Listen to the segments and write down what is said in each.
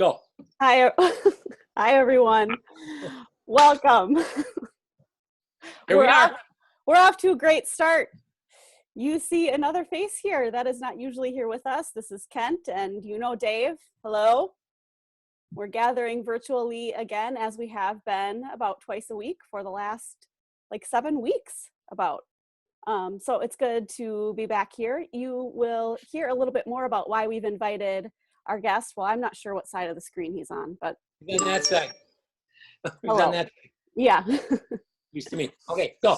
Go. Hi, hi everyone. Welcome. Here we are. We're off to a great start. You see another face here that is not usually here with us. This is Kent, and you know Dave. Hello. We're gathering virtually again, as we have been about twice a week for the last 7 weeks about. So it's good to be back here. You will hear a little bit more about why we've invited our guest. Well, I'm not sure what side of the screen he's on, but He's on that side. He's hello. on that. Yeah. Used to me. Okay, go.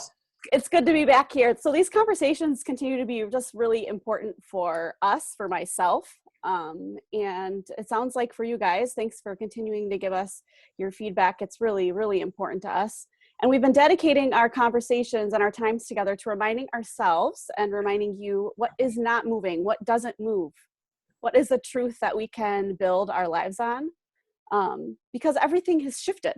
It's good to be back here. So these conversations continue to be just really important for us, for myself. And it sounds like for you guys, thanks for continuing to give us your feedback. It's really, really important to us. And we've been dedicating our conversations and our times together to reminding ourselves and reminding you what is not moving, what doesn't move, what is the truth that we can build our lives on, because everything has shifted.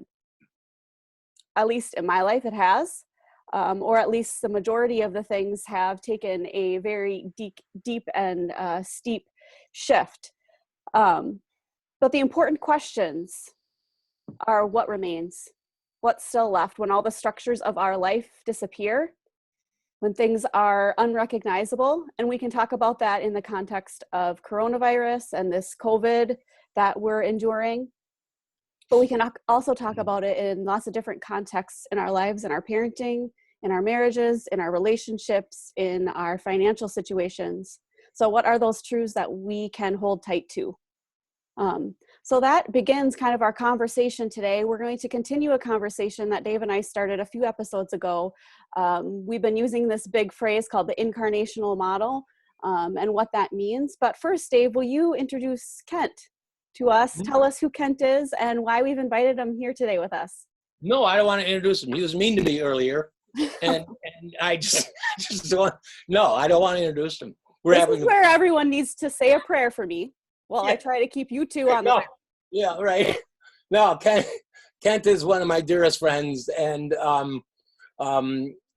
At least in my life it has, or at least the majority of the things have taken a very deep and steep shift. But the important questions are what remains, what's still left when all the structures of our life disappear, when things are unrecognizable. And we can talk about that in the context of coronavirus and this COVID that we're enduring. But we can also talk about it in lots of different contexts in our lives, in our parenting, in our marriages, in our relationships, in our financial situations. So what are those truths that we can hold tight to? So that begins kind of our conversation today. We're going to continue a conversation that Dave and I started a few episodes ago. We've been using this big phrase called the incarnational model and what that means. But first, Dave, will you introduce Kent to us? Tell us who Kent is and why we've invited him here today with us. No, I don't want to introduce him. He was mean to me earlier. And I just don't. No, I don't want to introduce him. This is where everyone needs to say a prayer for me. Well, yeah. I try to keep you two on the prayer. Yeah, right. No, Kent is one of my dearest friends, and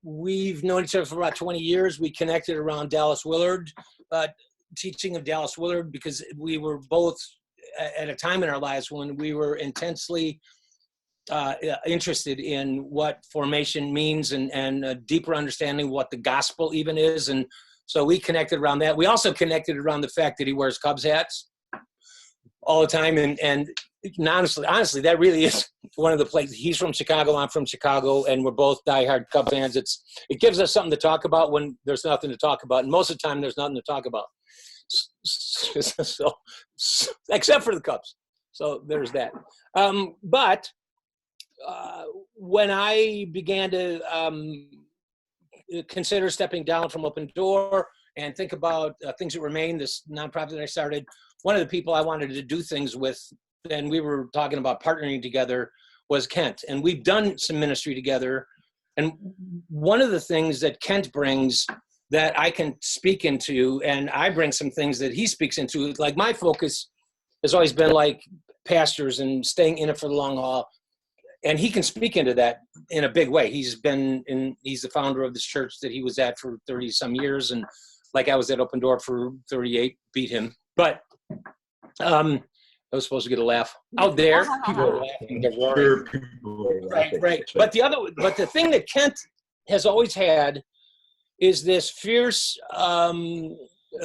we've known each other for about 20 years. We connected around Dallas Willard, teaching of Dallas Willard, because we were both at a time in our lives when we were intensely interested in what formation means and a deeper understanding what the gospel even is. And so we connected around that. We also connected around the fact that he wears Cubs hats all the time. And honestly, that really is one of the places. He's from Chicago, I'm from Chicago, and we're both diehard Cub fans. It gives us something to talk about when there's nothing to talk about. And most of the time there's nothing to talk about. So except for the Cubs. So there's that. But when I began to consider stepping down from Open Door and think about Things That Remain, this nonprofit that I started, one of the people I wanted to do things with, and we were talking about partnering together, was Kent. And we've done some ministry together. And one of the things that Kent brings that I can speak into, and I bring some things that he speaks into, like my focus has always been like pastors and staying in it for the long haul. And he can speak into that in a big way. He's the founder of this church that he was at for 30 some years. And like I was at Open Door for 38, beat him. But I was supposed to get a laugh out there. People are laughing. They're roaring. Right. But the thing that Kent has always had is this fierce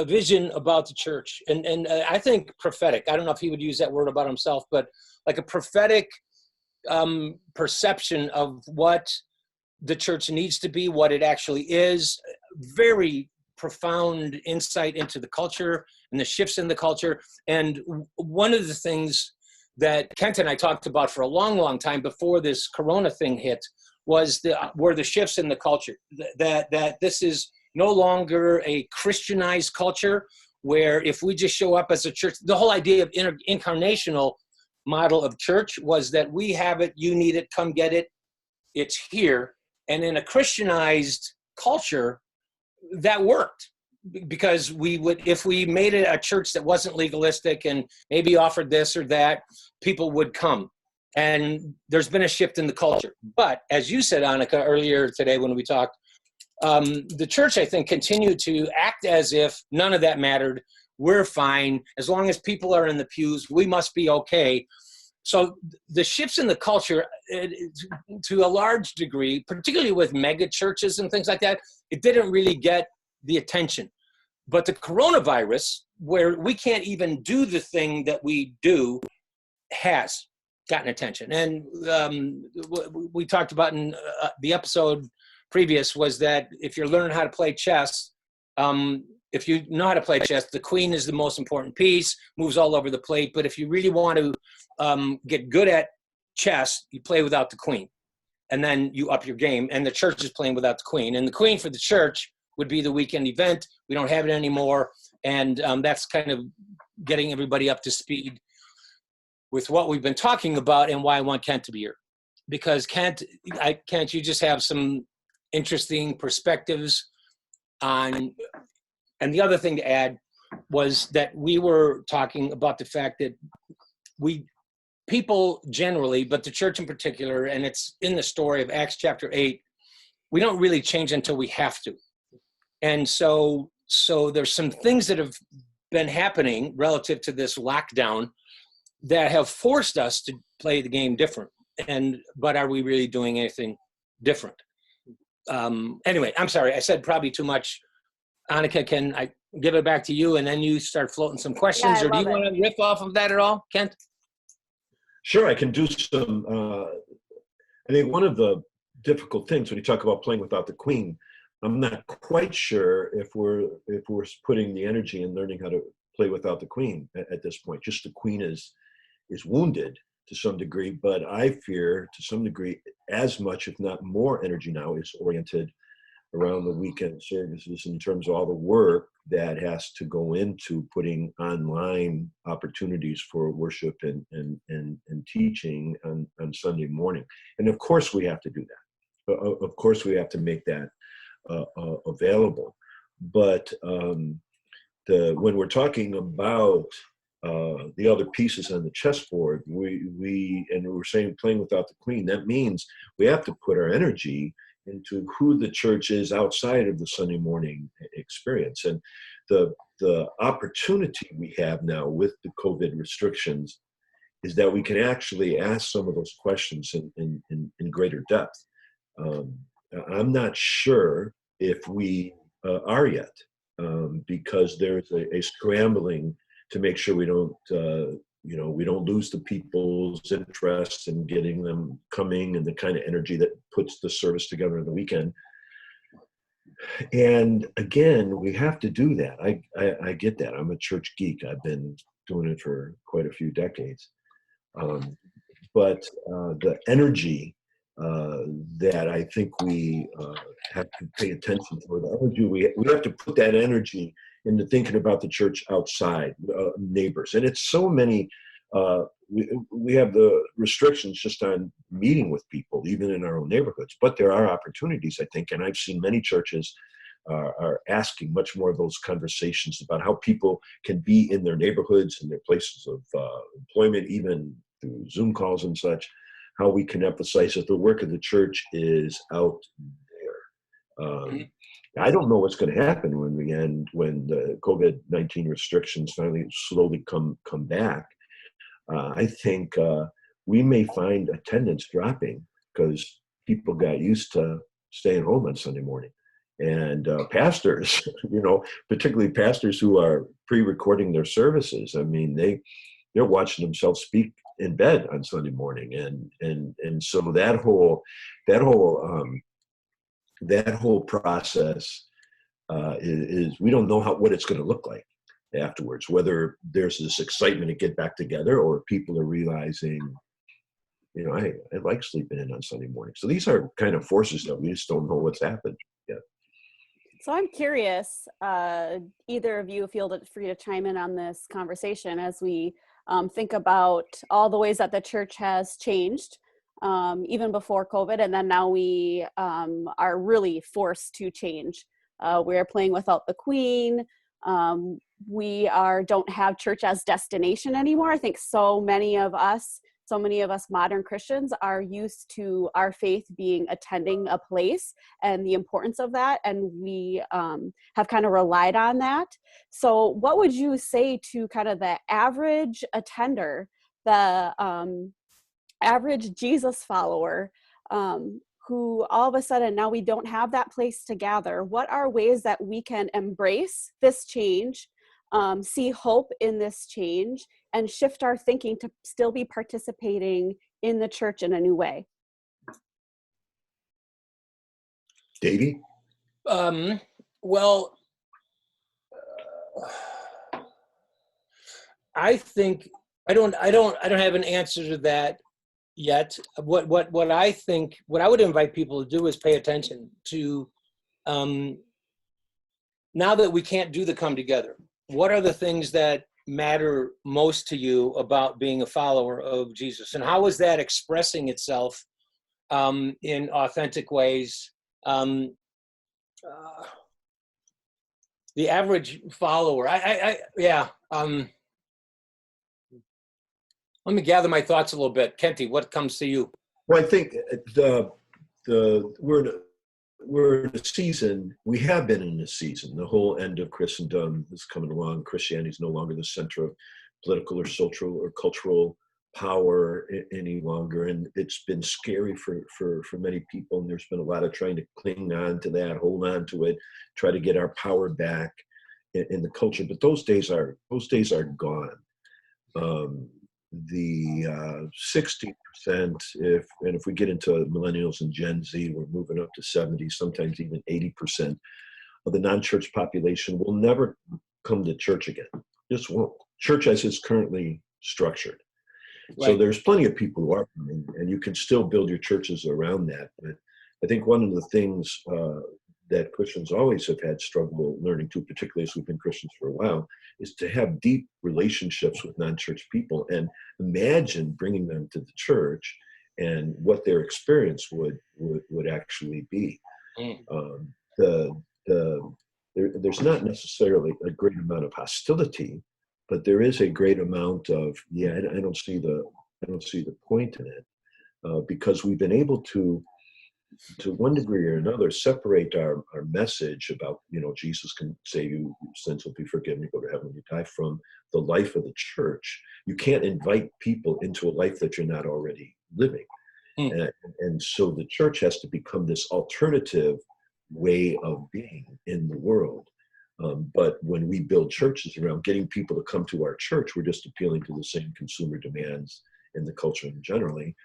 vision about the church. And I think prophetic. I don't know if he would use that word about himself, but like a prophetic perception of what the church needs to be, what it actually is. Very profound insight into the culture and the shifts in the culture. And one of the things that Kent and I talked about for a long, long time before this Corona thing hit were the shifts in the culture. That this is no longer a Christianized culture where if we just show up as a church, the whole idea of incarnational model of church was that we have it, you need it, come get it, it's here. And in a Christianized culture, that worked because if we made it a church that wasn't legalistic and maybe offered this or that, people would come. And there's been a shift in the culture. But as you said, Annika, earlier today when we talked, the church, I think, continued to act as if none of that mattered. we're fine. As long as people are in the pews, we must be okay. So the shifts in the culture, to a large degree, particularly with mega churches and things like that, it didn't really get the attention. But the coronavirus, where we can't even do the thing that we do, has gotten attention. And we talked about in the episode previous was that if you're learning how to play chess, if you know how to play chess, the queen is the most important piece, moves all over the plate. But if you really want to get good at chess, you play without the queen. And then you up your game. And the church is playing without the queen. And the queen for the church would be the weekend event. We don't have it anymore. And that's kind of getting everybody up to speed with what we've been talking about and why I want Kent to be here. Because Kent, you just have some interesting perspectives on, and the other thing to add was that we were talking about the fact that people generally, but the church in particular, and it's in the story of Acts chapter 8, we don't really change until we have to. And so there's some things that have been happening relative to this lockdown that have forced us to play the game different. But are we really doing anything different? Anyway, I'm sorry, I said probably too much. Annika, can I give it back to you and then you start floating some questions? Yeah, or do you want to riff off of that at all, Kent? Sure, I can do some. I think one of the difficult things when you talk about playing without the queen, I'm not quite sure if we're putting the energy in learning how to play without the queen at this point. Just the queen is wounded to some degree, but I fear to some degree as much, if not more, energy now is oriented around the weekend services in terms of all the work that has to go into putting online opportunities for worship and teaching on Sunday morning. And of course we have to do that. Of course we have to make that available. But when we're talking about the other pieces on the chessboard, we're saying playing without the queen, that means we have to put our energy into who the church is outside of the Sunday morning experience. And the opportunity we have now with the COVID restrictions is that we can actually ask some of those questions in greater depth. I'm not sure if we are yet, because there's a scrambling to make sure we don't lose the people's interest in getting them coming and the kind of energy that puts the service together on the weekend. And again, we have to do that. I get that. I'm a church geek. I've been doing it for quite a few decades. But the energy that I think we have to pay attention to, the energy we have to put that energy into thinking about the church outside, neighbors. And it's so many, we have the restrictions just on meeting with people, even in our own neighborhoods. But there are opportunities, I think, and I've seen many churches are asking much more of those conversations about how people can be in their neighborhoods and their places of employment, even through Zoom calls and such, how we can emphasize that the work of the church is out there. I don't know what's going to happen when the COVID-19 restrictions finally slowly come back. I think we may find attendance dropping because people got used to staying home on Sunday morning. And pastors, particularly pastors who are pre-recording their services, I mean, they're watching themselves speak in bed on Sunday morning, and so that whole process is we don't know what it's going to look like afterwards, whether there's this excitement to get back together or people are realizing, I like sleeping in on Sunday morning. So these are kind of forces that we just don't know what's happened yet. So I'm curious, either of you feel free to chime in on this conversation as we think about all the ways that the church has changed, even before COVID, and then now we are really forced to change. We're playing without the queen. We don't have church as destination anymore. I think so many of us so many of us modern Christians are used to our faith being attending a place and the importance of that. And we have kind of relied on that. So what would you say to kind of the average attender, the average Jesus follower, who all of a sudden now we don't have that place to gather? What are ways that we can embrace this change, see hope in this change, and shift our thinking to still be participating in the church in a new way? Davey? Well, I think I don't have an answer to that yet. What I think, what I would invite people to do is pay attention to, now that we can't do the come together, what are the things that matter most to you about being a follower of Jesus, and how is that expressing itself in authentic ways? The average follower, let me gather my thoughts a little bit. Kenty, what comes to you? Well, I think we're in a season, we have been in a season, the whole end of Christendom is coming along. Christianity is no longer the center of political or social or cultural power any longer. And it's been scary for many people. And there's been a lot of trying to cling on to that, hold on to it, try to get our power back in the culture. But those days are gone. The 60%, if we get into millennials and Gen Z, we're moving up to 70, sometimes even 80% of the non-church population will never come to church again. Just won't. Church as it's currently structured. Right. So there's plenty of people who are coming, and you can still build your churches around that. But I think one of the things that Christians always have had struggle learning to, particularly as we've been Christians for a while, is to have deep relationships with non-church people and imagine bringing them to the church and what their experience would actually be. There's not necessarily a great amount of hostility, but there is a great amount of, I don't see the point in it, because we've been able to one degree or another, separate our message about, Jesus can save you, your sins will be forgiven, you go to heaven when you die, from the life of the church. You can't invite people into a life that you're not already living. And so the church has to become this alternative way of being in the world. But when we build churches around getting people to come to our church, we're just appealing to the same consumer demands in the culture generally.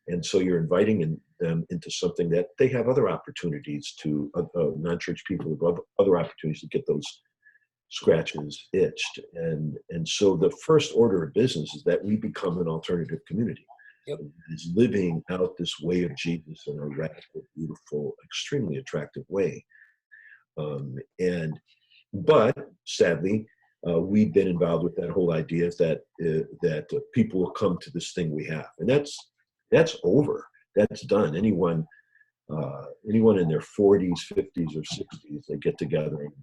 And so you're inviting them into something that they have other opportunities to, non-church people have other opportunities to get those scratches itched. And so the first order of business is that we become an alternative community. Yep. Is living out this way of Jesus in a radical, beautiful, extremely attractive way. But sadly, we've been involved with that whole idea that people will come to this thing we have. And that's over. That's done. Anyone in their 40s, 50s, or 60s, they get together and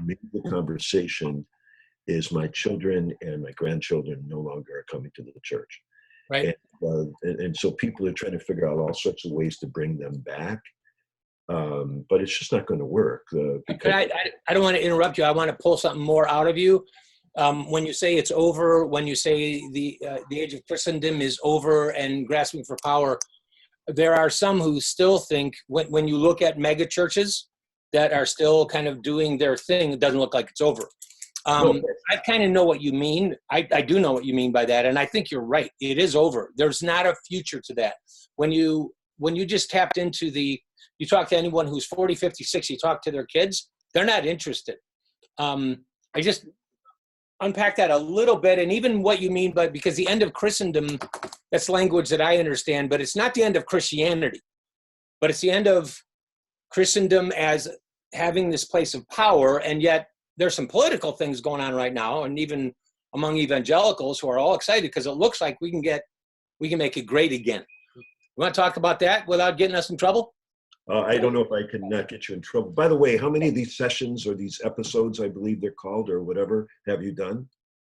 maybe the conversation is my children and my grandchildren no longer are coming to the church. Right. And so people are trying to figure out all sorts of ways to bring them back. But it's just not going to work. I don't want to interrupt you. I want to pull something more out of you. When you say it's over, when you say the age of Christendom is over and grasping for power, there are some who still think when you look at mega churches that are still kind of doing their thing, it doesn't look like it's over. I kind of know what you mean. I do know what you mean by that. And I think you're right. It is over. There's not a future to that. When you just tapped into you talk to anyone who's 40, 50, 60, talk to their kids, they're not interested. I just unpack that a little bit, and even what you mean by, because the end of Christendom, that's language that I understand, but it's not the end of Christianity, but it's the end of Christendom as having this place of power. And yet there's some political things going on right now, and even among evangelicals who are all excited because it looks like we can make it great again. You want to talk about that without getting us in trouble? I don't know if I can not get you in trouble. By the way, how many of these sessions or these episodes, I believe they're called, or whatever, have you done,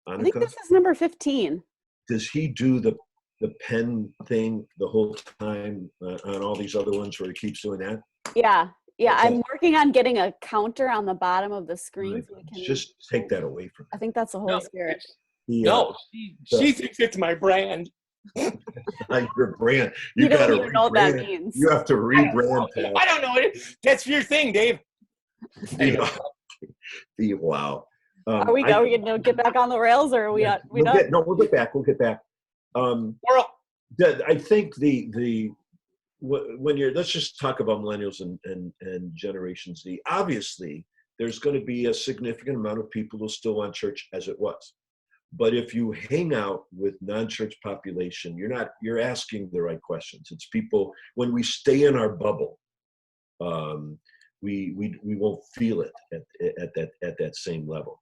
Annika? I think this is number 15. Does he do the the pen thing the whole time on all these other ones where he keeps doing that? Yeah. Yeah, Okay. I'm working on getting a counter on the bottom of the screen so we can Just take that away from I think that's the Holy Spirit. me. No, she thinks it's my brand. Your brand. You got don't to even know what that rebrand. means. You have to rebrand. I don't know it. That's your thing, Dave. Anyway. Wow. Are we going to get back on the rails, or are we not? We'll get back. We'll get back. I think when let's just talk about millennials and Generation Z. Obviously, there's going to be a significant amount of people who still want church as it was. But if you hang out with non-church population, you're asking the right questions. It's people, when we stay in our bubble, we won't feel it at that same level.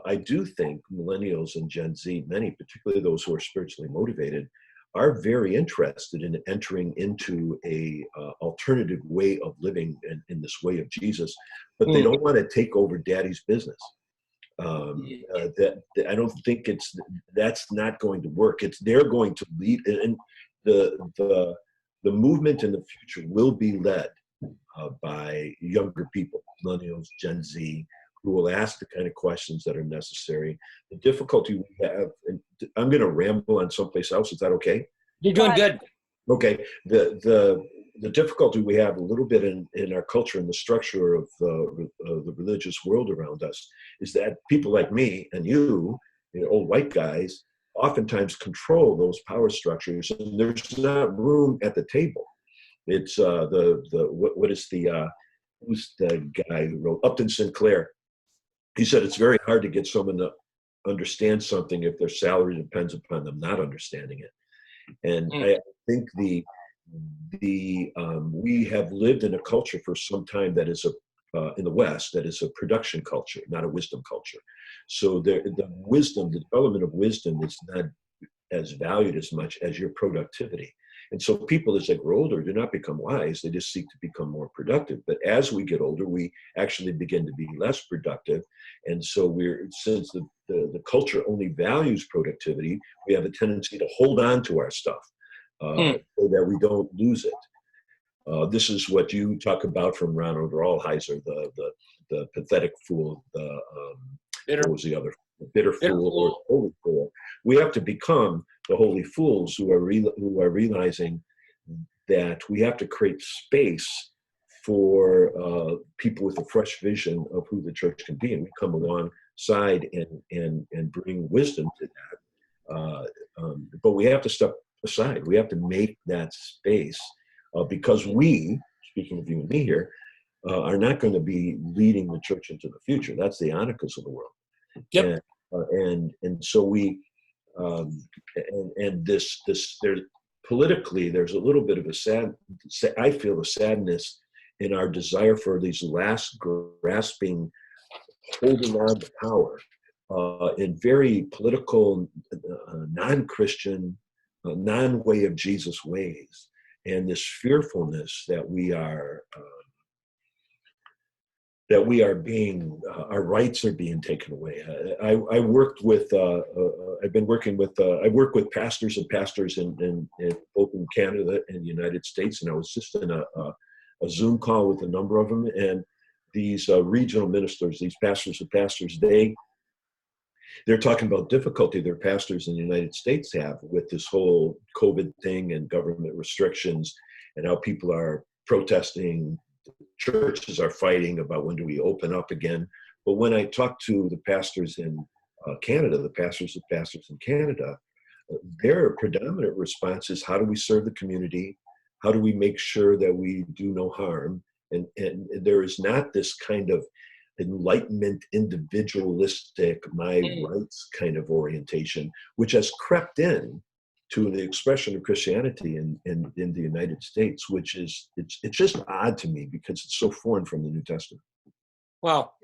I do think millennials and Gen Z, many, particularly those who are spiritually motivated, are very interested in entering into a alternative way of living in this way of Jesus, but they don't want to take over daddy's business. I don't think that's not going to work. They're going to lead, and the movement in the future will be led by younger people, millennials, Gen Z, who will ask the kind of questions that are necessary. The difficulty we have, and I'm going to ramble on someplace else. Is that okay? You're doing good. Okay. The difficulty we have a little bit in our culture and the structure of the religious world around us is that people like me and you know, old white guys, oftentimes control those power structures, and there's not room at the table. It's who's the guy who wrote Upton Sinclair? He said it's very hard to get someone to understand something if their salary depends upon them not understanding it. And I think we have lived in a culture for some time that is in the West, that is a production culture, not a wisdom culture. So the development of wisdom is not as valued as much as your productivity. And so people, as they grow older, do not become wise. They just seek to become more productive. But as we get older, we actually begin to be less productive. And so since the culture only values productivity, we have a tendency to hold on to our stuff so that we don't lose it. This is what you talk about from Ronald Rolheiser, the pathetic fool, what was the other? The bitter fool or the holy fool. We have to become the holy fools who are realizing that we have to create space for people with a fresh vision of who the church can be, and we come alongside and bring wisdom to that. But we have to step aside. We have to make that space because we, speaking of you and me here, are not going to be leading the church into the future. That's the Anikas of the world. Yep. And so we and this there politically there's a little bit of I feel a sadness in our desire for these last grasping, holding on to power in very political, non-Christian, non-way of Jesus ways, and this fearfulness that we are being, our rights are being taken away. I work with pastors and pastors in both in Canada and the United States, and I was just in a Zoom call with a number of them, and these regional ministers, these pastors and pastors, they're talking about difficulty their pastors in the United States have with this whole COVID thing and government restrictions, and how people are protesting. Churches are fighting about when do we open up again. But when I talk to the pastors in Canada, the pastors of pastors in Canada, their predominant response is, how do we serve the community? How do we make sure that we do no harm? And there is not this kind of enlightenment, individualistic, my rights kind of orientation, which has crept in to the expression of Christianity in the United States, which is, it's just odd to me because it's so foreign from the New Testament. Well,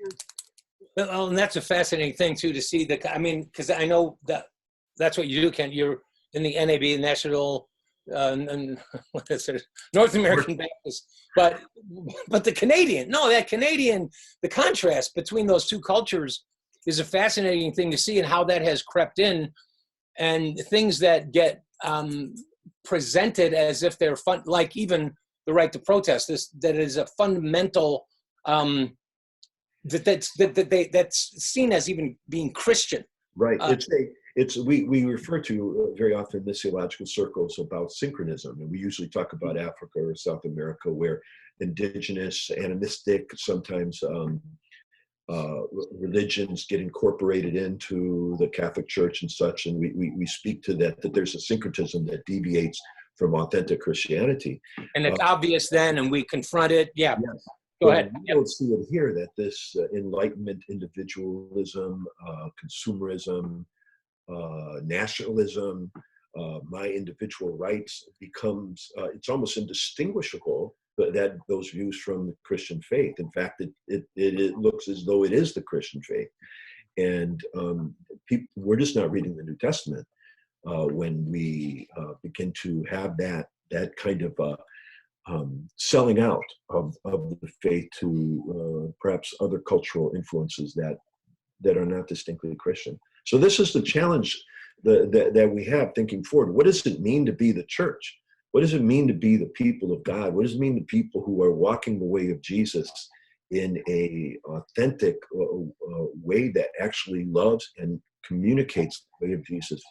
and that's a fascinating thing too, to see because I know that's what you do, Kent. You're in the NAB, National, what is it, North American Baptist, but the contrast between those two cultures is a fascinating thing to see, and how that has crept in. And things that get presented as if they're fun, like even the right to protest. That is a fundamental that's seen as even being Christian. Right. We refer to very often in missiological circles about syncretism, and we usually talk about Africa or South America, where indigenous, animistic, sometimes religions get incorporated into the Catholic Church and such, and we speak to that there's a syncretism that deviates from authentic Christianity. And it's obvious then, and we confront it. Yeah. Yes. Go ahead. We don't see it here, that this Enlightenment individualism, consumerism, nationalism, my individual rights becomes, it's almost indistinguishable, but that those views from the Christian faith. In fact, it looks as though it is the Christian faith. And we're just not reading the New Testament when we begin to have that kind of selling out of the faith to perhaps other cultural influences that are not distinctly Christian. So this is the challenge that we have thinking forward. What does it mean to be the church? What does it mean to be the people of God? What does it mean to people who are walking the way of Jesus in a authentic way that actually loves and communicates the way of Jesus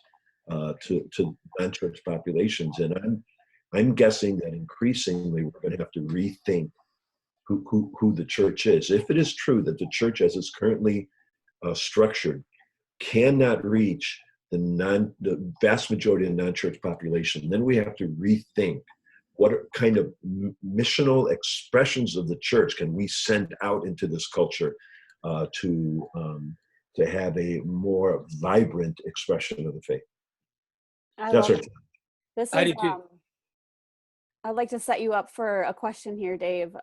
to non-church populations? And I'm guessing that increasingly we're going to have to rethink who the church is. If it is true that the church as it's currently structured cannot reach the vast majority of the non-church population, then we have to rethink what kind of missional expressions of the church can we send out into this culture to have a more vibrant expression of the faith. That's right. This is, I do too. I'd like to set you up for a question here, Dave.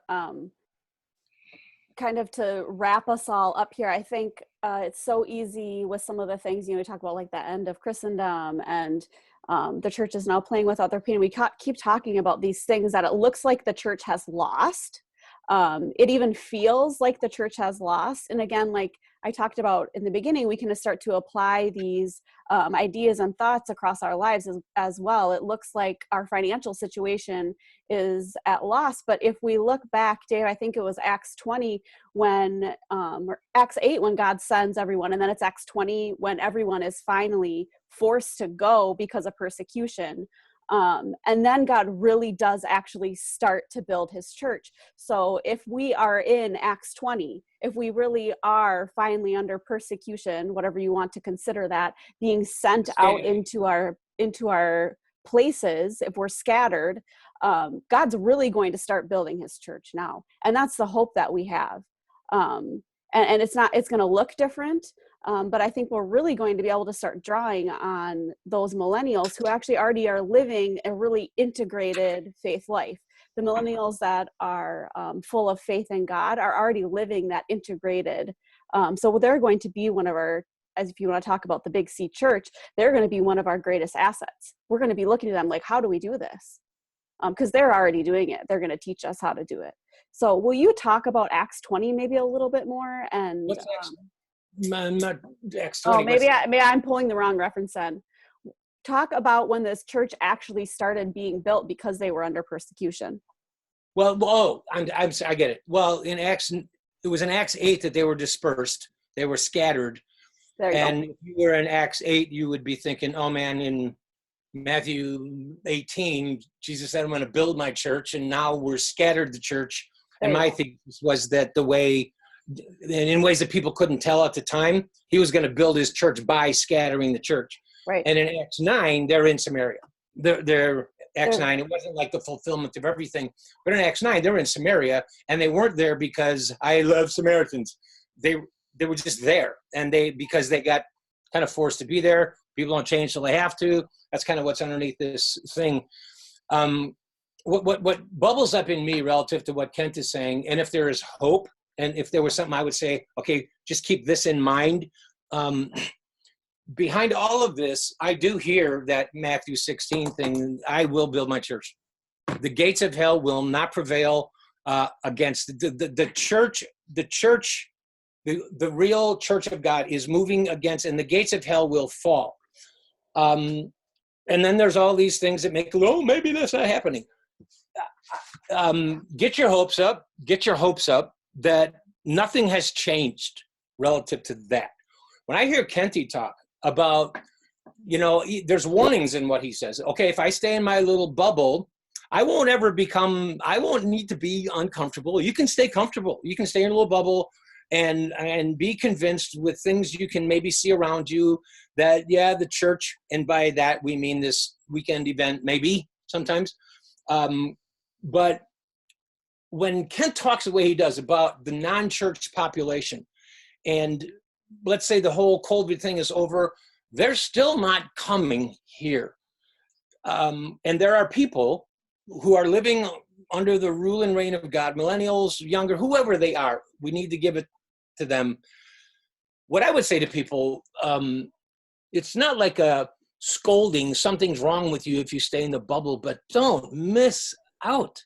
Kind of to wrap us all up here, I think it's so easy with some of the things, we talk about like the end of Christendom and the church is now playing with other people. We keep talking about these things that it looks like the church has lost. It even feels like the church has lost. And again, like I talked about in the beginning, we can start to apply these ideas and thoughts across our lives as well. It looks like our financial situation is at loss. But if we look back, Dave, I think it was Acts 20 or Acts 8 when God sends everyone, and then it's Acts 20 when everyone is finally forced to go because of persecution. And then God really does actually start to build his church. So if we are in Acts 20, if we really are finally under persecution, whatever you want to consider that, being sent out into our places, if we're scattered, God's really going to start building his church now. And that's the hope that we have. And it's going to look different. But I think we're really going to be able to start drawing on those millennials who actually already are living a really integrated faith life. The millennials that are full of faith in God are already living that integrated. So they're going to be one of our, as if you want to talk about the Big C church, they're going to be one of our greatest assets. We're going to be looking at them like, how do we do this? Because they're already doing it. They're going to teach us how to do it. So will you talk about Acts 20 maybe a little bit more? And what's not Acts 20. Oh, maybe I'm pulling the wrong reference then. Talk about when this church actually started being built because they were under persecution. Well, I get it. Well, it was in Acts 8 that they were dispersed. They were scattered. And if you were in Acts 8, you would be thinking, oh man, in Matthew 18, Jesus said, I'm going to build my church, and now we're scattered the church. And my thesis was that in ways that people couldn't tell at the time, he was going to build his church by scattering the church. Right. And in Acts 9, they're in Samaria. They're Acts 9, it wasn't like the fulfillment of everything. But in Acts 9, they were in Samaria, and they weren't there because I love Samaritans. They were just there. And because they got kind of forced to be there. People don't change till they have to. That's kind of what's underneath this thing. What bubbles up in me relative to what Kent is saying, and if there is hope, and if there was something I would say, okay, just keep this in mind. Behind all of this, I do hear that Matthew 16 thing, I will build my church. The gates of hell will not prevail against the church. The church, the real church of God is moving against, and the gates of hell will fall. And then there's all these things that make, oh, maybe that's not happening. Get your hopes up. Get your hopes up that nothing has changed relative to that. When I hear Kenty talk about, there's warnings in what he says. Okay, if I stay in my little bubble, I won't need to be uncomfortable. You can stay comfortable. You can stay in a little bubble and be convinced with things you can maybe see around you that, yeah, the church, and by that we mean this weekend event, maybe sometimes. But when Kent talks the way he does about the non-church population, and let's say the whole COVID thing is over, they're still not coming here. And there are people who are living under the rule and reign of God, millennials, younger, whoever they are. We need to give it to them. What I would say to people, it's not like a scolding, something's wrong with you if you stay in the bubble, but don't miss out.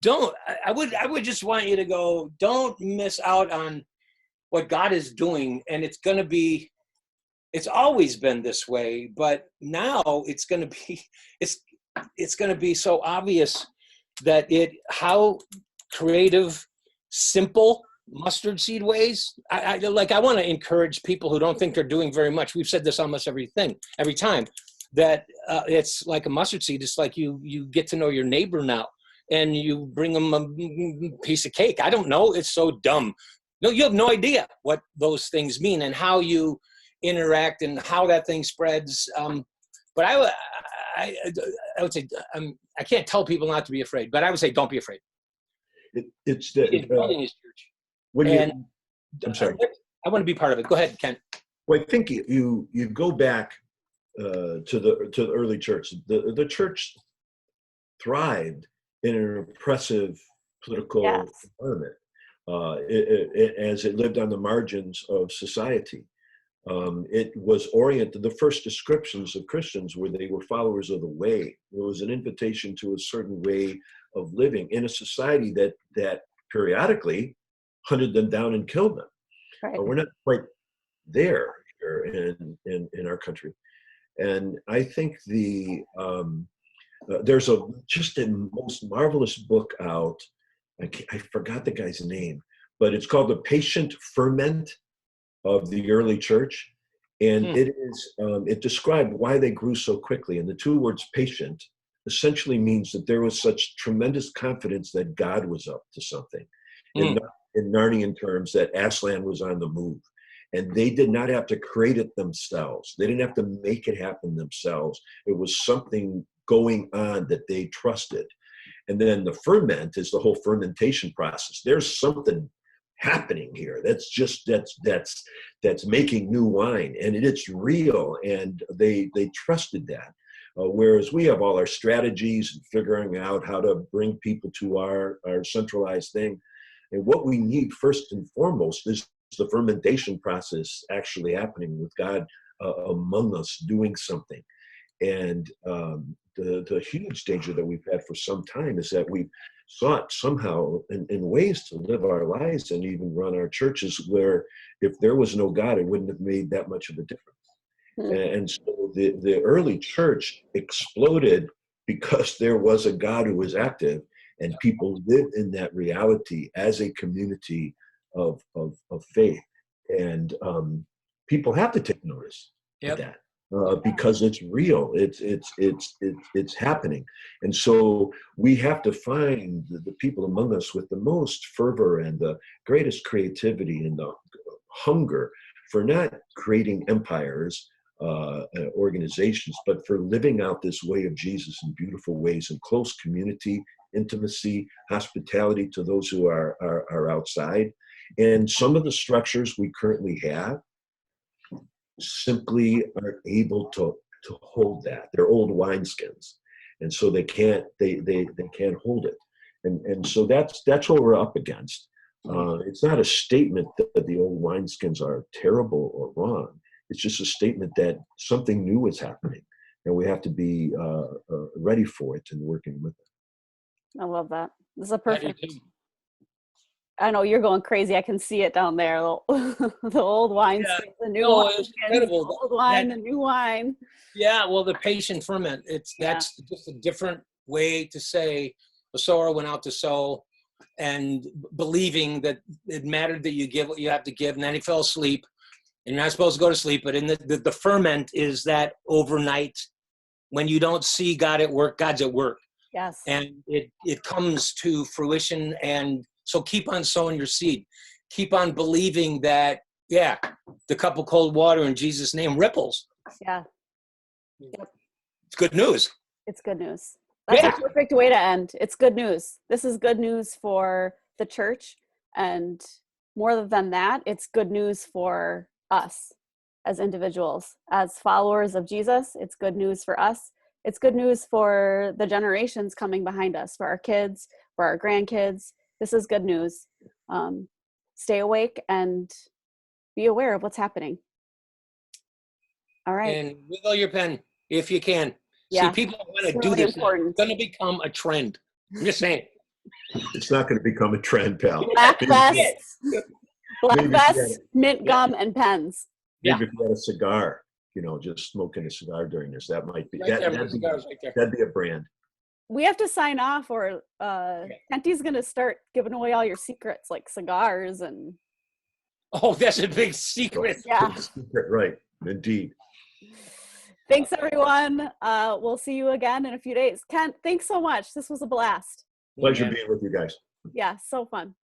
I would just want you to go, don't miss out on what God is doing. And it's always been this way, but now it's going to be so obvious that how creative, simple mustard seed ways. I want to encourage people who don't think they're doing very much. We've said this almost every time, that it's like a mustard seed. It's like you get to know your neighbor now, and you bring them a piece of cake. I don't know. It's so dumb. No, you have no idea what those things mean and how you interact and how that thing spreads. But I would say, I can't tell people not to be afraid, but I would say don't be afraid. It's building his church. I'm sorry. I want to be part of it. Go ahead, Ken. Well, I think you go back to the early church. The church thrived in an oppressive political environment as it lived on the margins of society. It was oriented, the first descriptions of Christians were they were followers of the way. It was an invitation to a certain way of living in a society that periodically hunted them down and killed them. Right. We're not quite there here in our country. And I think there's just a most marvelous book out. I forgot the guy's name, but it's called The Patient Ferment of the Early Church. And it described why they grew so quickly. And the two words patient essentially means that there was such tremendous confidence that God was up to something. In Narnian terms, that Aslan was on the move. And they did not have to create it themselves. They didn't have to make it happen themselves. It was something going on that they trusted. And then the ferment is the whole fermentation process. There's something happening here that's making new wine, and it's real, and they trusted that. Whereas we have all our strategies and figuring out how to bring people to our centralized thing. And what we need first and foremost is the fermentation process actually happening with God among us doing something. And the huge danger that we've had for some time is that we've sought somehow in ways to live our lives and even run our churches where if there was no God, it wouldn't have made that much of a difference. And so the early church exploded because there was a God who was active, and people lived in that reality as a community of faith. And people have to take notice of that. Because it's real, it's happening, and so we have to find the people among us with the most fervor and the greatest creativity and the hunger for not creating empires, organizations, but for living out this way of Jesus in beautiful ways, in close community, intimacy, hospitality to those who are outside. And some of the structures we currently have simply aren't able to hold that. They're old wineskins, and so they can't hold it. And so that's what we're up against. It's not a statement that the old wineskins are terrible or wrong. It's just a statement that something new is happening, and we have to be ready for it and working with it. I love that. This is a perfect I know you're going crazy. I can see it down there. The old wine, Yeah. the new No, wine, it's the incredible. old wine, the new wine. Yeah, well, the patient ferment, that's just a different way to say the sower went out to sow, and believing that it mattered that you give what you have to give, and then he fell asleep, and you're not supposed to go to sleep, but in the ferment is that overnight, when you don't see God at work, God's at work. Yes. And it comes to fruition. And so keep on sowing your seed. Keep on believing that, yeah, the cup of cold water in Jesus' name ripples. Yeah. It's good news. It's good news. That's Yeah. a perfect way to end. It's good news. This is good news for the church. And more than that, it's good news for us as individuals, as followers of Jesus. It's good news for us. It's good news for the generations coming behind us, for our kids, for our grandkids. This is good news. Stay awake and be aware of what's happening. All right. And wiggle your pen if you can. Yeah, See, people want it's to do really this. important. It's going to become a trend. I'm just saying. It's not going to become a trend, pal. Black vests, Maybe mint gum, and pens. Maybe if you had a cigar, just smoking a cigar during this, that might be that'd be a brand. We have to sign off, or Kenty's going to start giving away all your secrets, like cigars and. Oh, that's a big secret. Yeah. Right. Indeed. Thanks, everyone. We'll see you again in a few days. Kent, thanks so much. This was a blast. Pleasure being with you guys. Yeah, so fun.